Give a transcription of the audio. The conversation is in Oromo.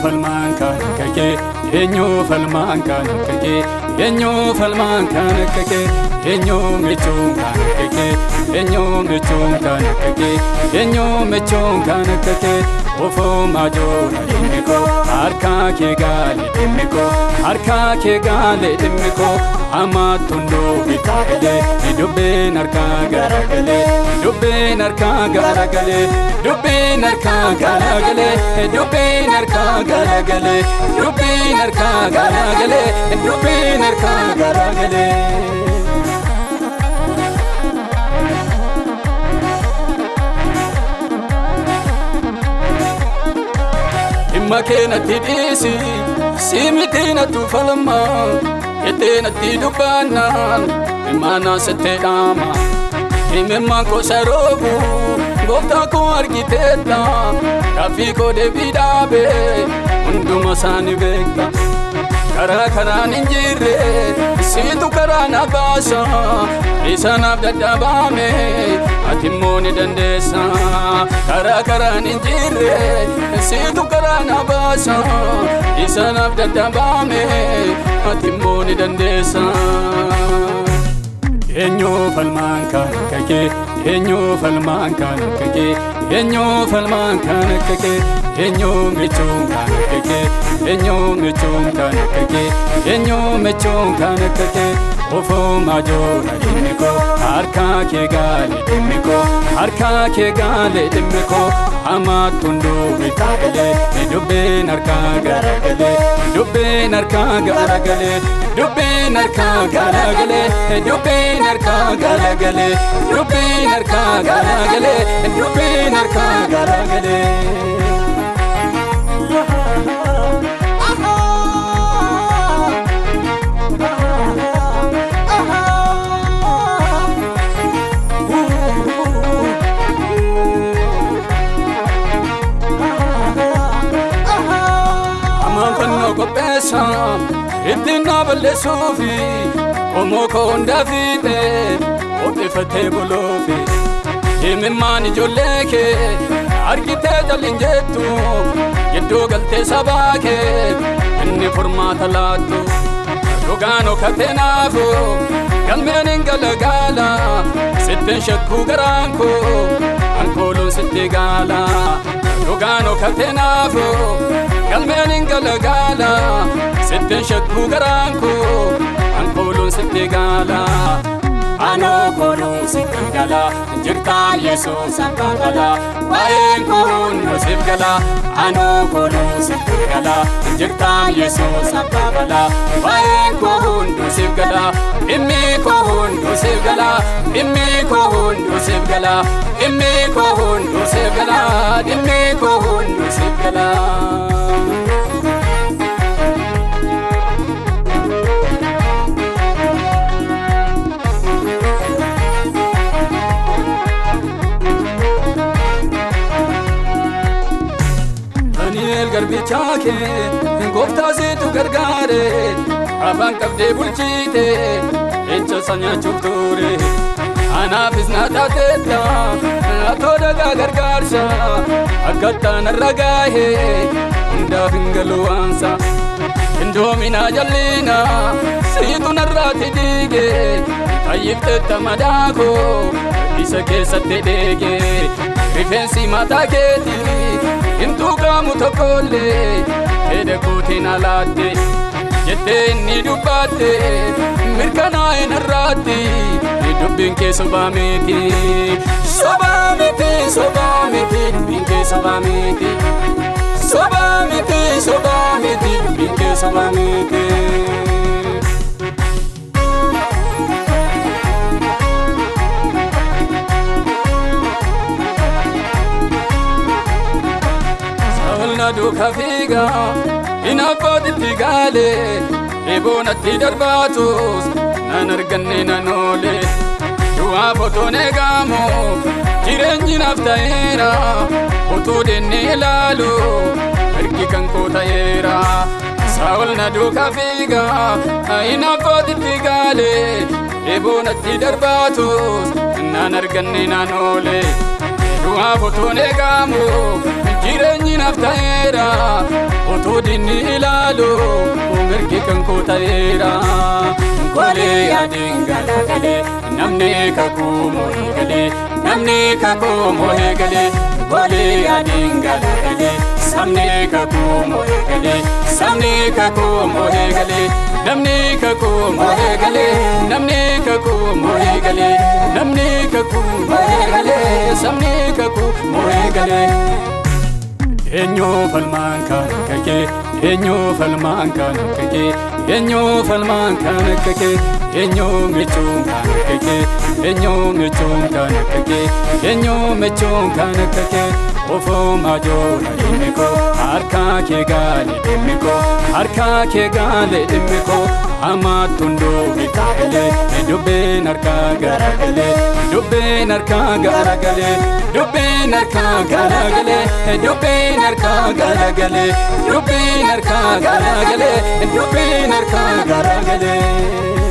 falmaan kan kake eenyu falmaan kan kake eenyu falmaan kan kake eenyu michuun kan kake eenyu michuun kan kake eenyu michuun kan kake ofoo majoora dhimmiko harka kee gaale dhimmiko harka kee gaale dhimmiko amattundoo bitaagalee dubbeen harka garagalee dubbeen harka garagalee dubbeen harka garagalee dubbeen harka garagalee dubbeen harka garagalee dubbeen harka garagalee. Makena tidisi simitina tu falma etena tidubana emana setedama imemma ko sarobu gofta ko argiteta kafiko de vidabe unduma sani vekta kara kara ninjire situ kara nabasa isana dadabame atimoni dandesa kara kara ninjire situ kara nabasa isana dadabame atimoni dandesa eenyu falmaan kan kake eenyu falmaan kan kake eenyu falmaan kan kake eenyu michuun kan kake eenyu michuun kan kake eenyu michuun kan kake ofoo majoora dhimmiko harka kee gaale dhimmiko harka kee gaale dhimmiko amattundoo bitaagalee dubbeen harka garagalee dubbeen harka garagalee dubbeen harka garagalee dubbeen harka garagalee dubbeen harka garagalee dubbeen harka garagalee. Ittina balleessuufi qomoo koo hundaafite odeeffattee buluufi himimmaan ijoollee kee argitee jalin jettu gidduu galtee sabaa kee inni furmaata laattu dhugaan okkatee naafu galmeen hin galagaala sitteen shakkuu garaan koo ankooluun sitti gaala dhugaan okkatee naafu galmeen hin galagaala sitteen shakkuu garaan koo ankooluun sitti gaala anoo kooluun sitti gala jirtaa Yesuus abbaa gala waa'een koo hunduu siif gala anoo kooluun sitti gala jirtaa Yesuus abbaa gala waa'een koo hunduu siif gala dhimmi koo hunduu siif gala dhimmi koo hunduu siif gala dhimmi koo hunduu siif gala dhimmi koo hunduu siif gala. Garbicha kee gooftaa situ gargaare afaan qabdee bulchite eencha sanyaachuuf ture anaafis na taateetta atoo dhagaa gargaarsa akkattaa narra gaahe hundaaf hin galu waansa hindoominaa jalliina situ narraatti dhiige fayyifteetta madaakoo isa keessatti dheege rifeensi mataa keetii intuu qaamu tokkollee fedha kootiin alaatte jettee inni dubbatte mirkanaa'e narraatti dubbiin kee sobaa miti sobaa miti sobaa miti dubbiin kee sobaa miti sobaa miti sobaa miti dubbiin kee sobaa miti. Duuka fiiga inaaffaatitti gaale eeboonatti darbaatus nan arganne nan oole du'aa fotoon eegaamu jireenyi naaf ta'eera utuu deennee ilaalu ergi kan koo ta'eera saawol na duuka fiiga inaaffaatitti gaale eeboonatti darbaatus nan arganne nan oole Fotoon eegamu jireenyi naaf ta'eera otoo dinni ilaalu mirgi kan koo ta'eera. Golee yaadiin galagalee namni kakuu moo'ee galee namni kakuu moo'ee galee. Golee yaadiin galagalee sabni kakuu moo'ee galee sabni kakuu moo'ee galee namni kakuu moo'ee galee namni kakuu moo'ee galee namni kakuu moo'ee galee sabni kakuu moo'ee galee. Eenyoo falmaan kan kake eenyoo falmaan kan kake eenyoo falmaan kan kake eenyoo michuun kan kake eenyoo michuun kan kake eenyoo michuun kan kake. Ofoo maajoora dhimmi koo harka kee gaalee dhimmi koo harka kee gaalee dhimmi koo amaattuun dhoofita galee dubbeen harka garagalee dubbeen harka garagalee dubbeen harka garagalee dubbeen harka garagalee dubbeen harka garagalee dubbeen harka garagalee.